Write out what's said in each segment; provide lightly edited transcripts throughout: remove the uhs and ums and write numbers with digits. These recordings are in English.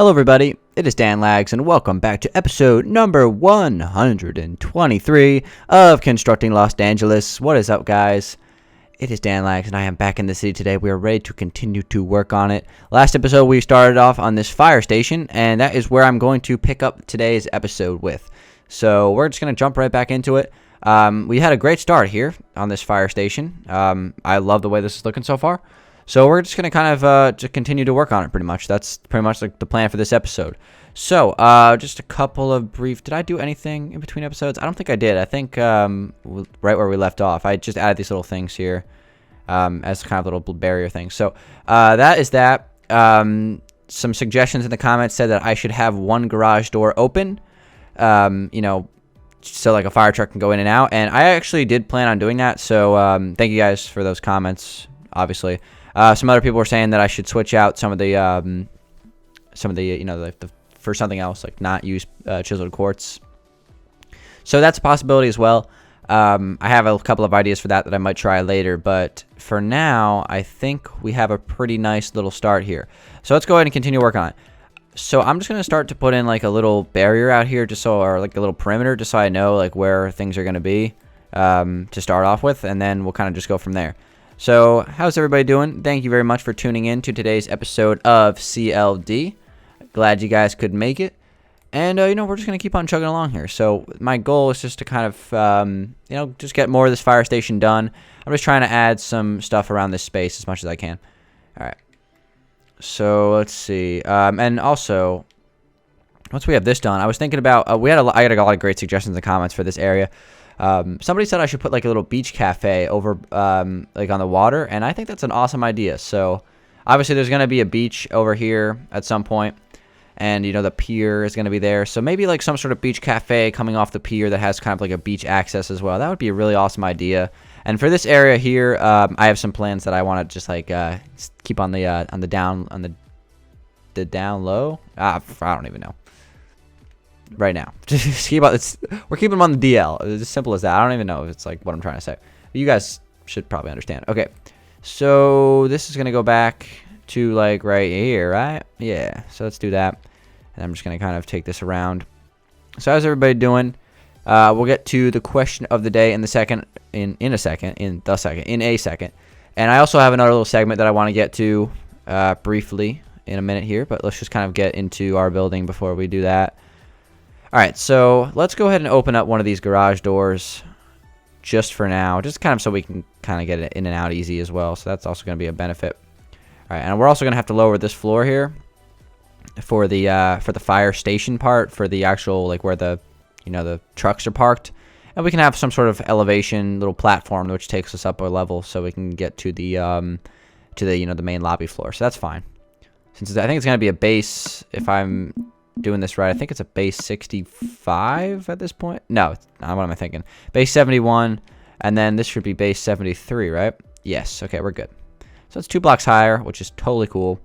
Hello everybody, it is Dan Lags and welcome back to episode number 123 of Constructing Los Dangeles. What is up, guys? It is Dan Lags and I am back in the city today. We are ready to continue to work on it. Last episode we started off on this fire station, and that is where I'm going to pick up today's episode with. So we're just going to jump right back into it. We had a great start here on this fire station. I love the way this is looking so far. So we're just going to kind of just continue to work on it pretty much. That's pretty much like the plan for this episode. So just a couple of brief... Did I do anything in between episodes? I don't think I did. I think right where we left off, I just added these little things here as kind of little barrier things. So that is that. Some suggestions in the comments said that I should have one garage door open, so like a fire truck can go in and out. And I actually did plan on doing that. So thank you guys for those comments, obviously. Some other people were saying that I should switch out some of the for something else, like not use chiseled quartz. So that's a possibility as well. I have a couple of ideas for that I might try later, but for now, I think we have a pretty nice little start here. So let's go ahead and continue work on it. So I'm just gonna start to put in like a little barrier out here, or like a little perimeter, just so I know like where things are gonna be to start off with, and then we'll kind of just go from there. So, how's everybody doing? Thank you very much for tuning in to today's episode of CLD. Glad you guys could make it. And, we're just going to keep on chugging along here. So, my goal is just to kind of, just get more of this fire station done. I'm just trying to add some stuff around this space as much as I can. All right. So, let's see. And also, once we have this done, I was thinking about, I got a lot of great suggestions and comments for this area. Somebody said I should put like a little beach cafe over like on the water, and I think that's an awesome idea. So obviously there's going to be a beach over here at some point, and the pier is going to be there. So maybe like some sort of beach cafe coming off the pier that has kind of like a beach access as well. That would be a really awesome idea. And for this area here, I have some plans that I want to just like keep on the down low. I don't even know. Right now, just we're keeping them on the DL. It's as simple as that. I don't even know if it's like what I'm trying to say. You guys should probably understand. Okay, so this is gonna go back to like right here, right? Yeah. So let's do that, and I'm just gonna kind of take this around. So how's everybody doing? We'll get to the question of the day in a second. And I also have another little segment that I want to get to briefly in a minute here, but let's just kind of get into our building before we do that. Alright, so let's go ahead and open up one of these garage doors just for now, just kind of so we can kind of get it in and out easy as well. So that's also going to be a benefit. Alright, and we're also going to have to lower this floor here for the fire station part, for the actual like where the the trucks are parked, and we can have some sort of elevation little platform which takes us up a level so we can get to the the main lobby floor. So that's fine. Since I think it's going to be a base, if I'm doing this right, I think it's a base 65 at this point. No, what am I thinking? Base 71, and then this should be base 73, right? Yes. Okay, we're good. So it's 2 blocks higher, which is totally cool. All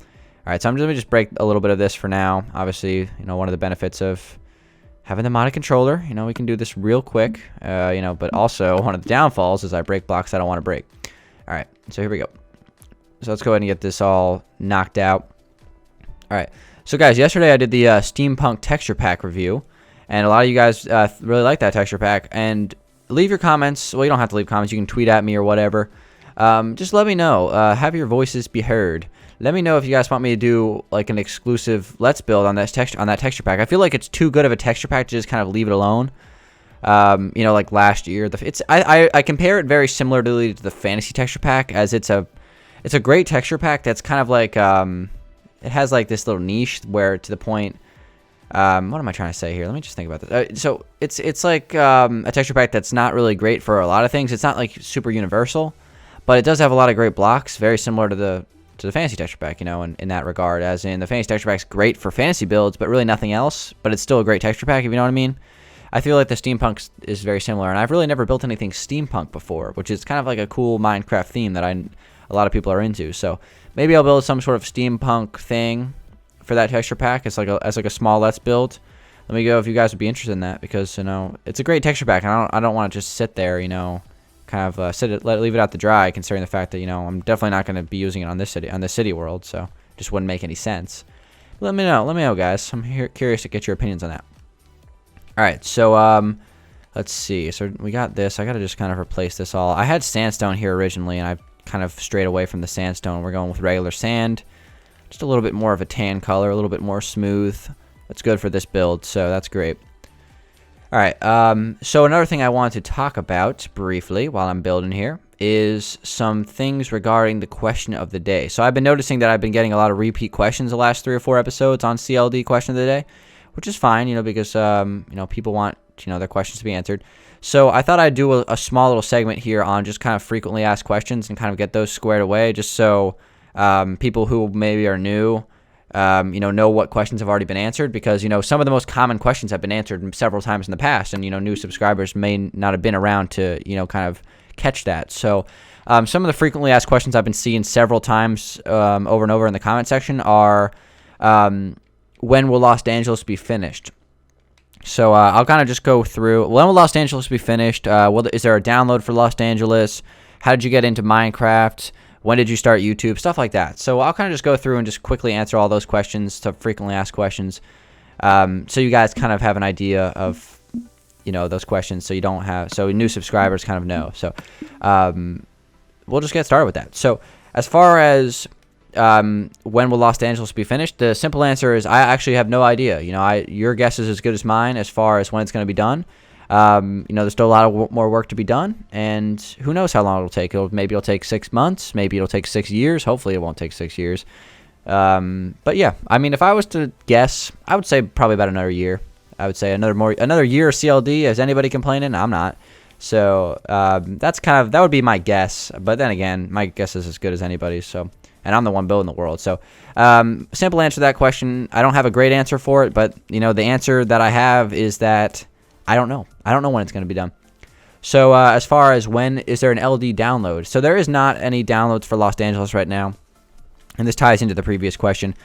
right, so let me just break a little bit of this for now. Obviously, one of the benefits of having the modded controller, we can do this real quick. But also one of the downfalls is I break blocks I don't want to break. All right, so here we go. So let's go ahead and get this all knocked out. All right. So guys, yesterday I did the steampunk texture pack review, and a lot of you guys really like that texture pack. And leave your comments. Well, you don't have to leave comments. You can tweet at me or whatever. Just let me know. Have your voices be heard. Let me know if you guys want me to do like an exclusive Let's Build on that texture pack. I feel like it's too good of a texture pack to just kind of leave it alone. Like last year, I compare it very similarly to the fantasy texture pack, as it's a great texture pack that's kind of like it has like this little niche where to the point, what am I trying to say here? Let me just think about this. So it's like a texture pack that's not really great for a lot of things. It's not like super universal, but it does have a lot of great blocks, very similar to the fantasy texture pack, in that regard. As in the fantasy texture pack's great for fantasy builds, but really nothing else. But it's still a great texture pack, if you know what I mean. I feel like the steampunk is very similar, and I've really never built anything steampunk before, which is kind of like a cool Minecraft theme that a lot of people are into. So maybe I'll build some sort of steampunk thing for that texture pack as like a small Let's Build. Let me know if you guys would be interested in that, because it's a great texture pack, and I don't want to just sit there, kind of leave it out to dry, considering the fact that I'm definitely not going to be using it on this city world, so it just wouldn't make any sense. Let me know, guys. I'm curious to get your opinions on that. All right, so let's see. So we got this. I got to just kind of replace this all. I had sandstone here originally, and I kind of strayed away from the sandstone. We're going with regular sand. Just a little bit more of a tan color, a little bit more smooth. That's good for this build, so that's great. All right, so another thing I wanted to talk about briefly while I'm building here is some things regarding the question of the day. So I've been noticing that I've been getting a lot of repeat questions the last 3 or 4 episodes on CLD question of the day, which is fine, because, people want, their questions to be answered. So I thought I'd do a small little segment here on just kind of frequently asked questions and kind of get those squared away, just so people who maybe are new, know what questions have already been answered, because, some of the most common questions have been answered several times in the past, and, new subscribers may not have been around to, kind of catch that. So some of the frequently asked questions I've been seeing several times over and over in the comment section are, when will Los Dangeles be finished? So I'll kind of just go through, when will Los Angeles be finished? Is there a download for Los Angeles? How did you get into Minecraft? When did you start YouTube? Stuff like that. So I'll kind of just go through and just quickly answer all those questions, to frequently asked questions, so you guys kind of have an idea of, those questions, so new subscribers kind of know. So we'll just get started with that. So as far as when will Los Angeles be finished, the simple answer is I actually have no idea. Your guess is as good as mine as far as when it's going to be done. There's still a lot of more work to be done, and who knows how long it'll take. Maybe it'll take 6 months, maybe it'll take 6 years. Hopefully it won't take 6 years. But yeah, I mean, if I was to guess, I would say probably about another year. I would say another year of CLD. Is anybody complaining? I'm not. So that would be my guess. But then again, my guess is as good as anybody's. So, and I'm the one building the world. So simple answer to that question. I don't have a great answer for it, but the answer that I have is that I don't know. I don't know when it's going to be done. So as far as when is there an LD download? So there is not any downloads for Los Angeles right now. And this ties into the previous question.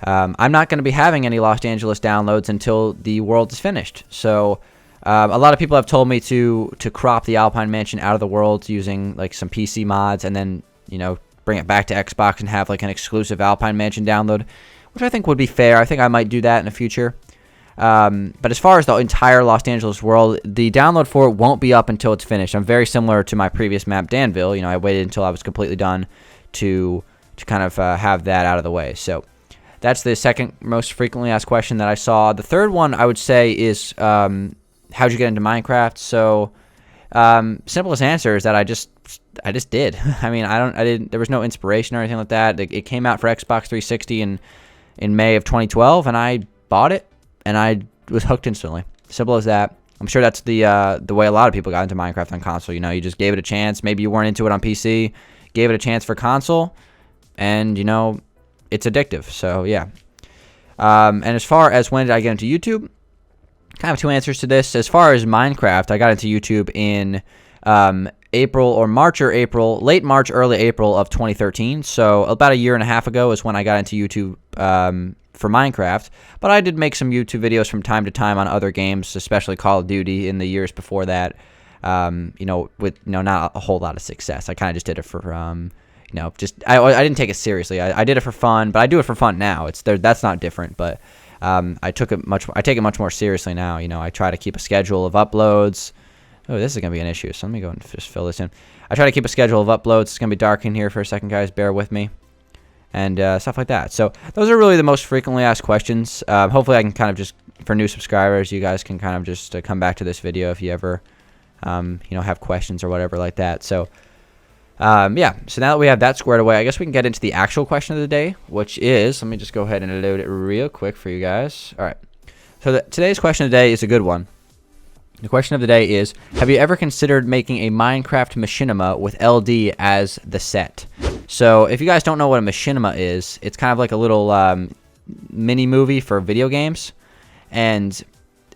I'm not going to be having any Los Angeles downloads until the world is finished. So a lot of people have told me to crop the Alpine Mansion out of the world using like some PC mods, and then bring it back to Xbox and have like an exclusive Alpine Mansion download, which I think would be fair. I think I might do that in the future. But as far as the entire Los Angeles world, the download for it won't be up until it's finished. I'm very similar to my previous map, Danville. I waited until I was completely done to kind of have that out of the way. So that's the second most frequently asked question that I saw. The third one I would say is, how'd you get into Minecraft? So simplest answer is that I just did. I mean, there was no inspiration or anything like that. It came out for Xbox 360 in May of 2012, and I bought it, and I was hooked instantly. Simple as that. I'm sure that's the way a lot of people got into Minecraft on console. You just gave it a chance. Maybe you weren't into it on PC, gave it a chance for console, and it's addictive. So yeah. And as far as when did I get into YouTube, kind of two answers to this. As far as Minecraft, I got into YouTube in April or March or April, late March, early April of 2013. So about a year and a half ago is when I got into YouTube for Minecraft. But I did make some YouTube videos from time to time on other games, especially Call of Duty in the years before that. With not a whole lot of success. I kind of just did it for I didn't take it seriously. I did it for fun, but I do it for fun now. That's not different, but I take it much more seriously now. I try to keep a schedule of uploads. Oh, this is gonna be an issue. So let me go and just fill this in. I try to keep a schedule of uploads. It's gonna be dark in here for a second, guys. Bear with me, and stuff like that. So those are really the most frequently asked questions. Hopefully, I can kind of just, for new subscribers, you guys can kind of just come back to this video if you ever have questions or whatever like that. So yeah, so now that we have that squared away, I guess we can get into the actual question of the day, which is, let me just go ahead and load it real quick for you guys. All right, so today's question of the day is a good one. The question of the day is, have you ever considered making a Minecraft machinima with LD as the set? So if you guys don't know what a machinima is, it's kind of like a little mini movie for video games, and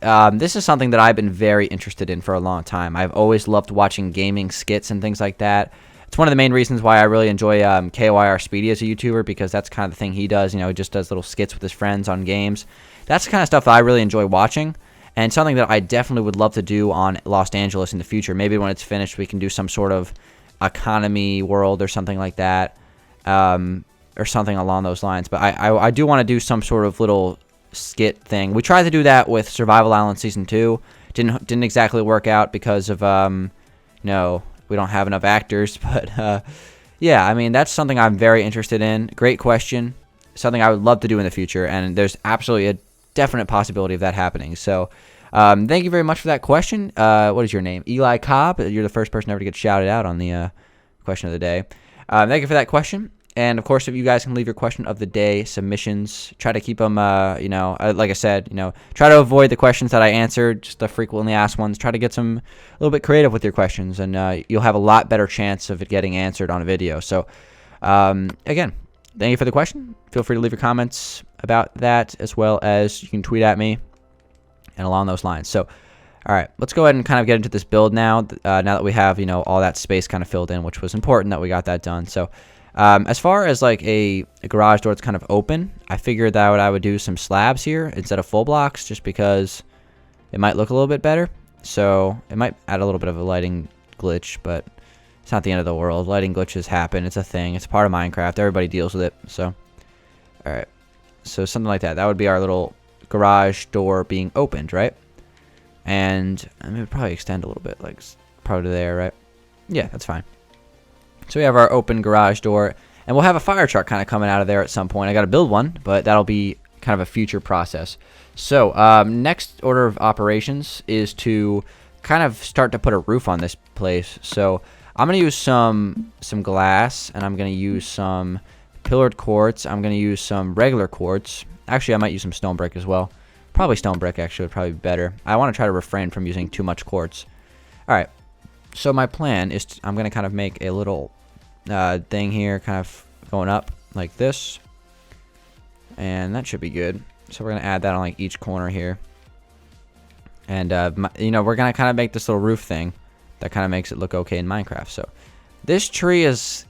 this is something that I've been very interested in for a long time. I've always loved watching gaming skits and things like that. It's one of the main reasons why I really enjoy KYR Speedy as a YouTuber, because that's kind of the thing he does. He just does little skits with his friends on games. That's the kind of stuff that I really enjoy watching, and something that I definitely would love to do on Los Angeles in the future. Maybe when it's finished, we can do some sort of economy world or something like that, or or something along those lines. But I do want to do some sort of little skit thing. We tried to do that with Survival Island Season 2. Didn't exactly work out because of no, we don't have enough actors. But yeah, I mean, that's something I'm very interested in. Great question. Something I would love to do in the future, and there's absolutely a definite possibility of that happening. So thank you very much for that question. What is your name? Eli Cobb. You're the first person ever to get shouted out on the question of the day. Thank you for that question. And, of course, if you guys can leave your question of the day submissions, try to keep them, like I said, try to avoid the questions that I answered, just the frequently asked ones. Try to get a little bit creative with your questions, and you'll have a lot better chance of it getting answered on a video. So, again, thank you for the question. Feel free to leave your comments about that, as well as you can tweet at me and along those lines. So, all right, let's go ahead and kind of get into this build now. Now that we have, all that space kind of filled in, which was important that we got that done. So, as far as like a garage door that's kind of open, I figured that I would do some slabs here instead of full blocks, just because it might look a little bit better. So it might add a little bit of a lighting glitch, but it's not the end of the world. Lighting glitches happen. It's a thing. It's part of Minecraft. Everybody deals with it. So, all right. So something like that. That would be our little garage door being opened, right? And I mean, it would probably extend a little bit, like probably to there, right? Yeah, that's fine. So we have our open garage door, and we'll have a fire truck kind of coming out of there at some point. I got to build one, but that'll be kind of a future process. So next order of operations is to kind of start to put a roof on this place. So I'm going to use some glass, and I'm going to use some pillared quartz. I'm going to use some regular quartz. Actually, I might use some stone brick as well. Probably stone brick, actually, would probably be better. I want to try to refrain from using too much quartz. All right. So my plan is I'm going to kind of make a little thing here, kind of going up like this, and that should be good. So we're gonna add that on like each corner here, and we're gonna kind of make this little roof thing that kind of makes it look okay in Minecraft. So this tree is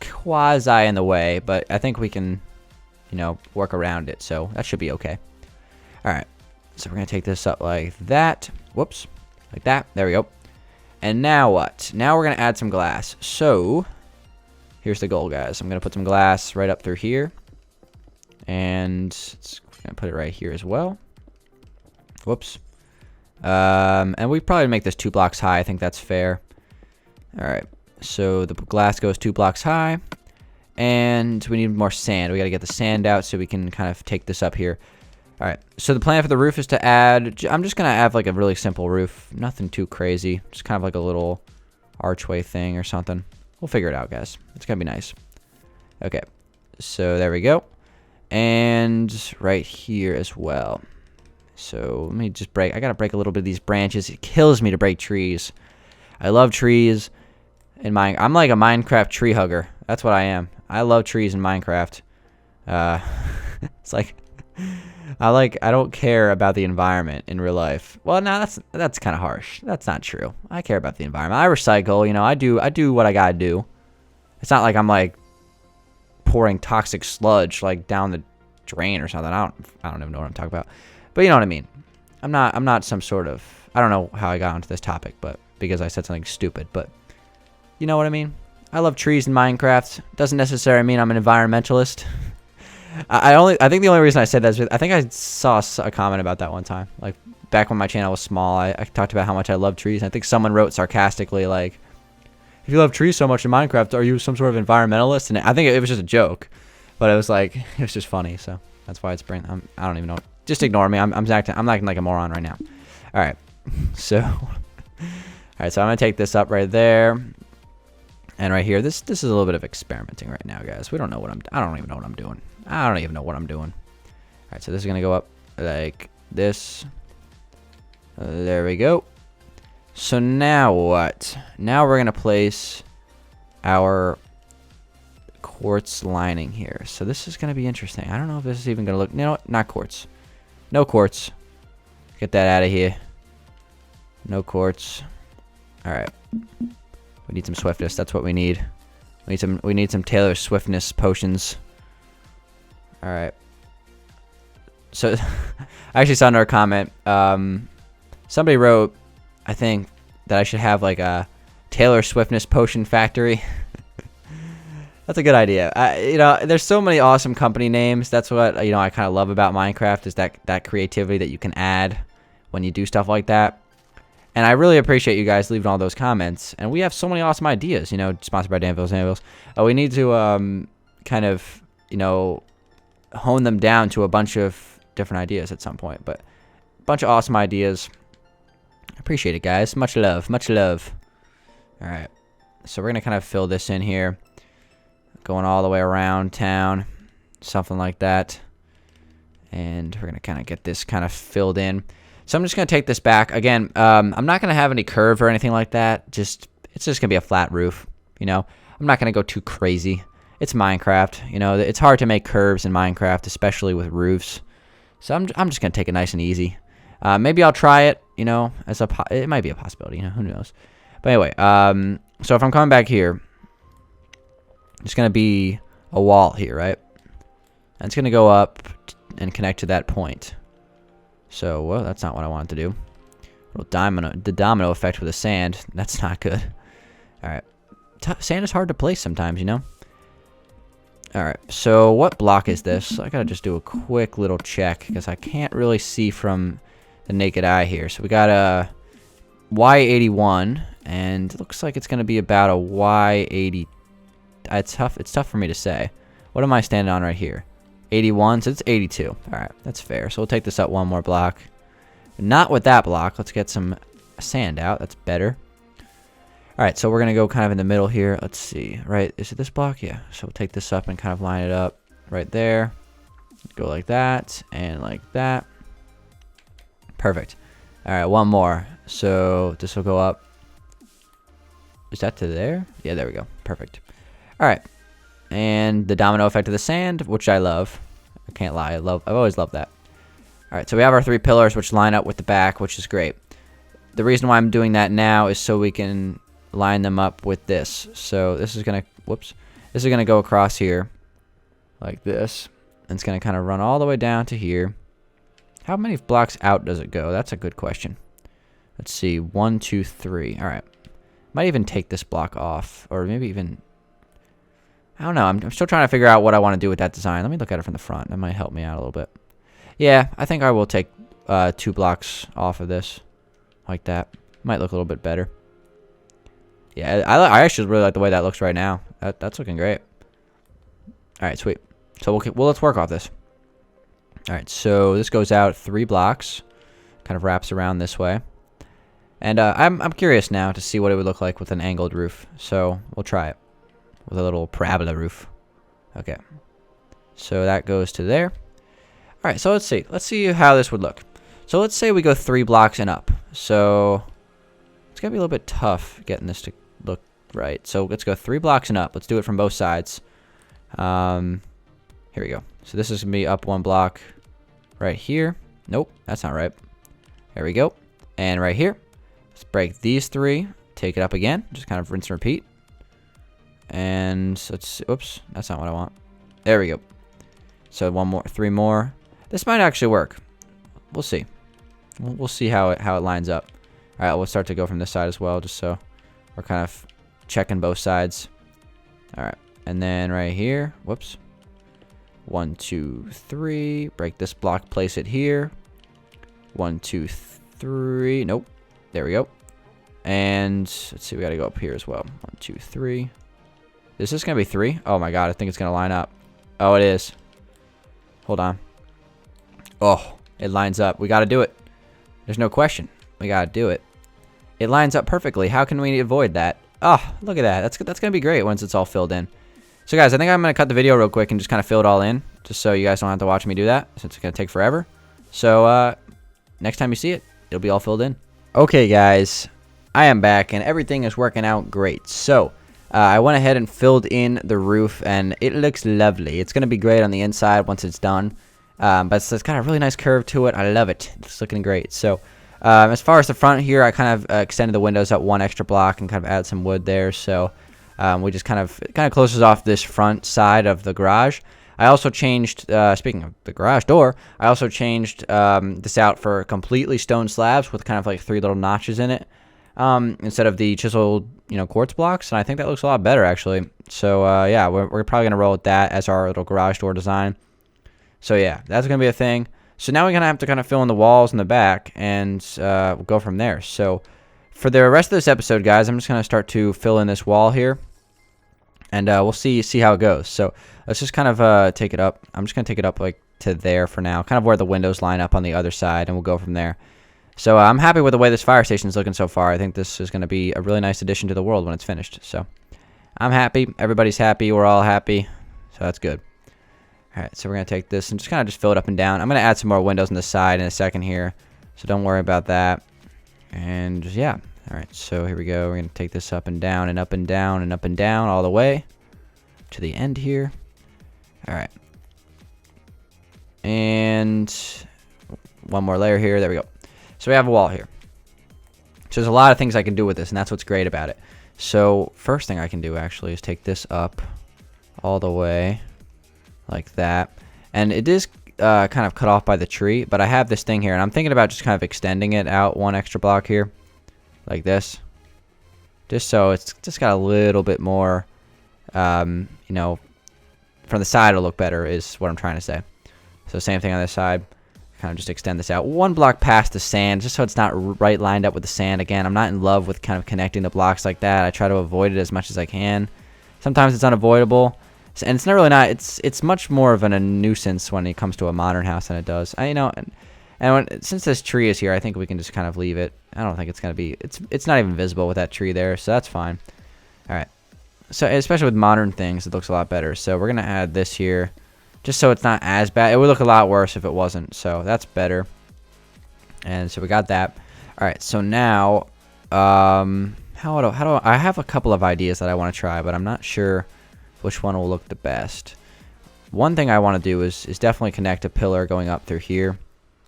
quasi in the way, but I think we can work around it, so that should be okay. All right, so we're gonna take this up like that. Whoops, like that. There we go. And now what? Now we're gonna add some glass. So here's the goal, guys. I'm going to put some glass right up through here. And I'm going to put it right here as well. Whoops. And we probably make this 2 blocks high. I think that's fair. All right. So the glass goes 2 blocks high. And we need more sand. We got to get the sand out so we can kind of take this up here. All right. So the plan for the roof is to add... I'm just going to add like a really simple roof. Nothing too crazy. Just kind of like a little archway thing or something. We'll figure it out, guys. It's going to be nice. Okay. So there we go. And right here as well. So let me just break. I got to break a little bit of these branches. It kills me to break trees. I love trees. I'm like a Minecraft tree hugger. That's what I am. I love trees in Minecraft. It's like... I don't care about the environment in real life. Well, no, that's kind of harsh. That's not true. I care about the environment. I recycle, I do what I gotta do. It's not like I'm like pouring toxic sludge like down the drain or something. I don't even know what I'm talking about. But you know what I mean. I'm not some sort of... I don't know how I got onto this topic, but because I said something stupid, but you know what I mean? I love trees in Minecraft. Doesn't necessarily mean I'm an environmentalist. I think the only reason I said that is I think I saw a comment about that one time. Like back when my channel was small, I talked about how much I love trees. And I think someone wrote sarcastically like, "If you love trees so much in Minecraft, are you some sort of environmentalist?" And I think it was just a joke, but it was like it was just funny. So that's why it's brain. I don't even know. Just ignore me. I'm acting like a moron right now. All right. So all right. So I'm gonna take this up right there. And right here, this is a little bit of experimenting right now, guys. I don't even know what I'm doing. I don't even know what I'm doing. All right, so this is going to go up like this. There we go. So now what? Now we're going to place our quartz lining here. So this is going to be interesting. I don't know if this is even going to look... You know what? Not quartz. No quartz. Get that out of here. No quartz. All right. We need some swiftness. That's what we need. We need some Taylor Swiftness potions. All right. So I actually saw another comment. Somebody wrote, I think, that I should have like a Taylor Swiftness potion factory. That's a good idea. You know, there's so many awesome company names. That's what, you know, I kind of love about Minecraft is that creativity that you can add when you do stuff like that. And I really appreciate you guys leaving all those comments. And we have so many awesome ideas, you know, sponsored by Dangeles. We need to kind of, you know, hone them down to a bunch of different ideas at some point. But a bunch of awesome ideas. Appreciate it, guys. Much love. Much love. All right. So we're going to kind of fill this in here. Going all the way around town. Something like that. And we're going to kind of get this kind of filled in. So I'm just going to take this back. Again, I'm not going to have any curve or anything like that. It's just going to be a flat roof. You know, I'm not going to go too crazy. It's Minecraft. You know, it's hard to make curves in Minecraft, especially with roofs. So I'm just going to take it nice and easy. Maybe I'll try it, you know, it might be a possibility, you know, who knows. But anyway, so if I'm coming back here, it's going to be a wall here, right? And it's going to go up and connect to that point. So, well, that's not what I wanted to do. The domino effect with the sand, that's not good. Alright. Sand is hard to place sometimes, you know? Alright, so what block is this? I gotta just do a quick little check, because I can't really see from the naked eye here. So we got a Y81, and it looks like it's gonna be about a Y80. It's tough for me to say. What am I standing on right here? 81, so it's 82. Alright, that's fair. So we'll take this up one more block. Not with that block. Let's get some sand out. That's better. Alright, so we're going to go kind of in the middle here. Let's see. Right, is it this block? Yeah. So we'll take this up and kind of line it up right there. Go like that and like that. Perfect. Alright, one more. So this will go up. Is that to there? Yeah, there we go. Perfect. Alright. And the domino effect of the sand, which I love. I can't lie. I've always loved that. Alright, so we have our 3 pillars, which line up with the back, which is great. The reason why I'm doing that now is so we can line them up with this. So this is going to, whoops. This is going to go across here like this. And it's going to kind of run all the way down to here. How many blocks out does it go? That's a good question. Let's see. 1, 2, 3. Alright. Might even take this block off. Or maybe even... I don't know. I'm still trying to figure out what I want to do with that design. Let me look at it from the front. That might help me out a little bit. Yeah, I think I will take 2 blocks off of this. Like that. Might look a little bit better. Yeah, I actually really like the way that looks right now. That's looking great. Alright, sweet. So let's work off this. Alright, so this goes out 3 blocks. Kind of wraps around this way. And I'm curious now to see what it would look like with an angled roof. So we'll try it. With a little parabola roof. Okay. So that goes to there. Alright, so let's see. Let's see how this would look. So let's say we go 3 blocks and up. So it's going to be a little bit tough getting this to look right. So let's go 3 blocks and up. Let's do it from both sides. Here we go. So this is going to be up 1 block right here. Nope, that's not right. There we go. And right here. Let's break these 3. Take it up again. Just kind of rinse and repeat. And let's, oops, that's not what I want. There we go. So 3 more. This might actually work. We'll see. We'll see how it lines up. All right, we'll start to go from this side as well, just so we're kind of checking both sides. All right, and then right here, whoops. 1, 2, 3. Break this block, place it here. 1, 2, 3. Nope. There we go. And let's see, we got to go up here as well. 1, 2, 3. Is this going to be 3? Oh my god, I think it's going to line up. Oh, it is. Hold on. Oh, it lines up. We got to do it. There's no question. We got to do it. It lines up perfectly. How can we avoid that? Oh, look at that. That's going to be great once it's all filled in. So guys, I think I'm going to cut the video real quick and just kind of fill it all in. Just so you guys don't have to watch me do that, since it's going to take forever. So, next time you see it, it'll be all filled in. Okay, guys. I am back, and everything is working out great. So, I went ahead and filled in the roof, and it looks lovely. It's going to be great on the inside once it's done. But it's got a really nice curve to it. I love it. It's looking great. So, as far as the front here, I kind of extended the windows up 1 extra block and kind of added some wood there. So, we just kind of closes off this front side of the garage. I also changed, speaking of the garage door, I also changed this out for completely stone slabs with kind of like 3 little notches in it. instead of the chiseled, quartz blocks, and I think that looks a lot better actually. So yeah, we're probably gonna roll with that as our little garage door design. So yeah, that's gonna be a thing. So now we're gonna have to kind of fill in the walls in the back, and we'll go from there. So for the rest of this episode, guys, I'm just gonna start to fill in this wall here, and we'll see how it goes. So let's just kind of take it up. I'm just gonna take it up like to there for now, kind of where the windows line up on the other side, and we'll go from there. So I'm happy with the way this fire station is looking so far. I think this is going to be a really nice addition to the world when it's finished. So I'm happy. Everybody's happy. We're all happy. So that's good. All right, so we're going to take this and just kind of just fill it up and down. I'm going to add some more windows on the side in a second here, so don't worry about that. And yeah, all right, so here we go. We're going to take this up and down and up and down and up and down all the way to the end here. All right. And one more layer here. There we go. So we have a wall here. So there's a lot of things I can do with this, and that's what's great about it. So first thing I can do actually is take this up all the way like that. And it is kind of cut off by the tree, but I have this thing here, and I'm thinking about just kind of extending it out one extra block here like this. Just so it's just got a little bit more, from the side it'll look better is what I'm trying to say. So same thing on this side. Kind of just extend this out one block past the sand, just so it's not right lined up with the sand. Again, I'm not in love with kind of connecting the blocks like that. I try to avoid it as much as I can. Sometimes it's unavoidable, and it's not really not. It's much more of a nuisance when it comes to a modern house than it does. Since this tree is here, I think we can just kind of leave it. I don't think it's gonna be. It's not even visible with that tree there, so that's fine. All right. So especially with modern things, it looks a lot better. So we're gonna add this here. Just so it's not as bad. It would look a lot worse if it wasn't. So that's better. And so we got that. All right. So now, how do I have a couple of ideas that I want to try, but I'm not sure which one will look the best. One thing I want to do is definitely connect a pillar going up through here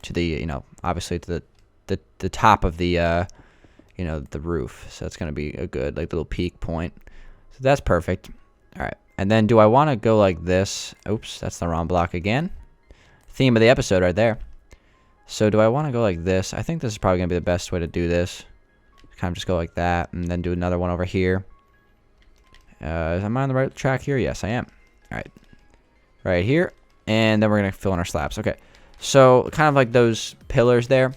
to the, obviously to the top of the, the roof. So it's going to be a good little peak point. So that's perfect. All right. And then do I want to go like this? Oops, that's the wrong block again. Theme of the episode right there. So do I want to go like this? I think this is probably going to be the best way to do this. Kind of just go like that and then do another one over here. Am I on the right track here? Yes, I am. All right. Right here. And then we're going to fill in our slabs. Okay. So kind of like those pillars there.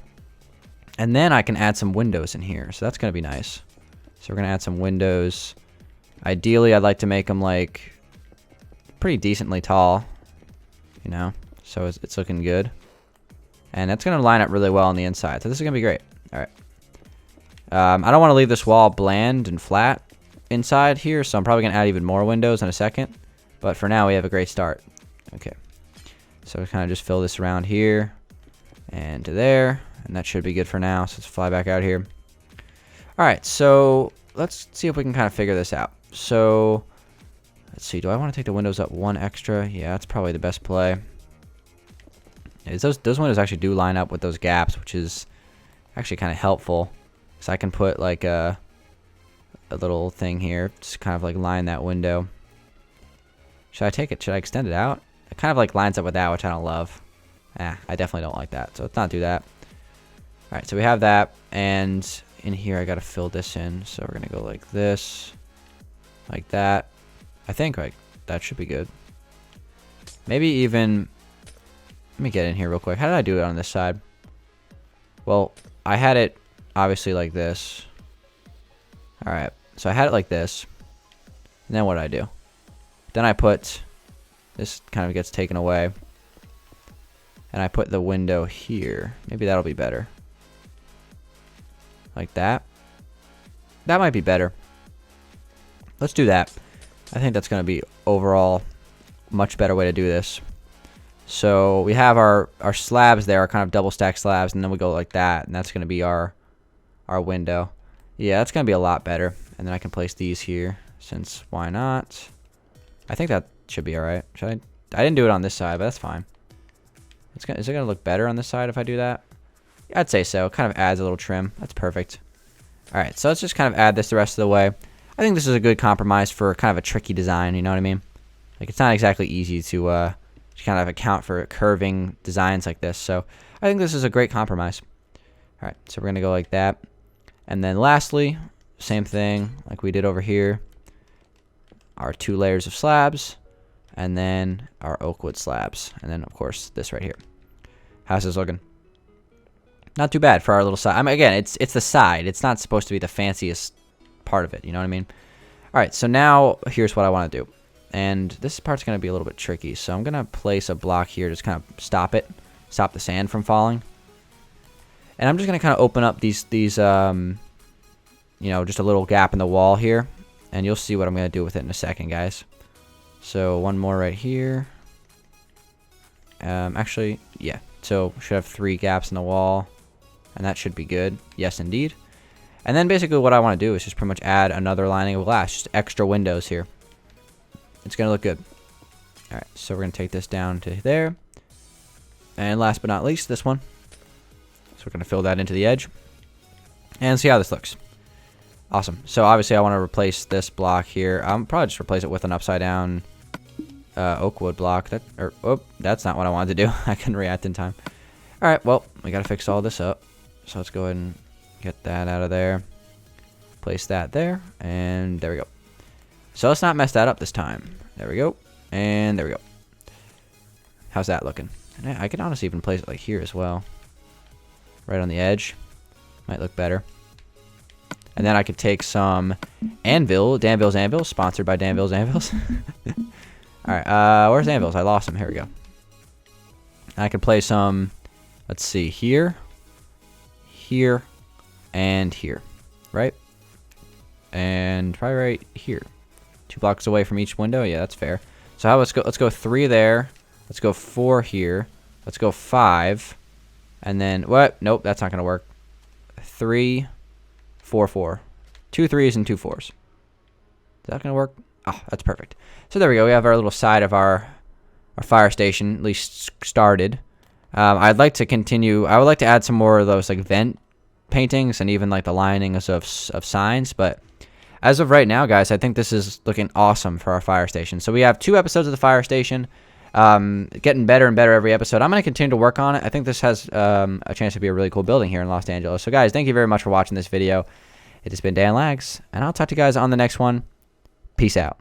And then I can add some windows in here. So that's going to be nice. So we're going to add some windows. Ideally, I'd like to make them like pretty decently tall, so it's looking good. And that's going to line up really well on the inside. So this is going to be great. All right. I don't want to leave this wall bland and flat inside here, so I'm probably going to add even more windows in a second. But for now, we have a great start. Okay. So we kind of just fill this around here and to there, and that should be good for now. So let's fly back out here. All right, so let's see if we can kind of figure this out. So let's see, do I want to take the windows up one extra? Yeah, that's probably the best play. Those windows actually do line up with those gaps, which is actually kind of helpful. So I can put like a little thing here, just kind of like line that window. Should I take it? Should I extend it out? It kind of like lines up with that, which I don't love. I definitely don't like that. So let's not do that. All right, so we have that, and in here I got to fill this in. So we're gonna go like this. Like that. I think like that should be good. Maybe even, let me get in here real quick. How did I do it on this side? Well, I had it obviously like this. All right, so I had it like this. And then what did I do? Then I put, this kind of gets taken away. And I put the window here. Maybe that'll be better. Like that. That might be better. Let's do that. I think that's going to be overall much better way to do this. So we have our slabs there, our kind of double stack slabs, and then we go like that, and that's going to be our window. Yeah, that's going to be a lot better. And then I can place these here, since why not? I think that should be all right. Should I didn't do it on this side, but that's fine. Is it going to look better on this side if I do that? Yeah, I'd say so. It kind of adds a little trim. That's perfect. All right, so let's just kind of add this the rest of the way. I think this is a good compromise for kind of a tricky design, you know what I mean? Like, it's not exactly easy to kind of account for curving designs like this. So I think this is a great compromise. All right, so we're going to go like that. And then lastly, same thing like we did over here. Our 2 layers of slabs, and then our oak wood slabs, and then of course this right here. How's this looking? Not too bad for our little side. I mean, again, it's the side. It's not supposed to be the fanciest part of it. You know what I mean? All right. So now here's what I want to do, and this part's gonna be a little bit tricky. So I'm gonna place a block here, just kind of stop the sand from falling, and I'm just gonna kind of open up these you know, just a little gap in the wall here. And you'll see what I'm going to do with it in a second, guys. So one more right here. Actually, yeah. So should have 3 gaps in the wall. And that should be good. Yes, indeed. And then basically what I want to do is just pretty much add another lining of glass. Just extra windows here. It's going to look good. Alright, so we're going to take this down to there. And last but not least, this one. So we're going to fill that into the edge. And see how this looks. Awesome. So obviously I want to replace this block here. I'll probably just replace it with an upside down oak wood block. That's not what I wanted to do. I couldn't react in time. All right, well, we got to fix all this up. So let's go ahead and get that out of there. Place that there, and there we go. So let's not mess that up this time. There we go, and there we go. How's that looking? And I can honestly even place it like here as well. Right on the edge. Might look better. And then I could take some anvil, Danville's Anvils, sponsored by Danville's Anvils. Alright, where's Anvils? I lost him. Here we go. I could play some, let's see, here, here, and here, right? And probably right here. 2 blocks away from each window. Yeah, that's fair. So let's go 3 there. Let's go 4 here. Let's go 5. And then, what? Nope, that's not going to work. 3, 4, 4. 2 3s and 2 4s. Is that going to work? Oh, that's perfect. So there we go. We have our little side of our fire station, at least started. I'd like to continue. I would like to add some more of those like vent paintings and even like the linings of signs. But as of right now, guys, I think this is looking awesome for our fire station. So we have 2 episodes of the fire station. Getting better and better every episode. I'm going to continue to work on it. I think this has a chance to be a really cool building here in Los Angeles. So guys, thank you very much for watching this video. It has been Dan Lags, and I'll talk to you guys on the next one. Peace out.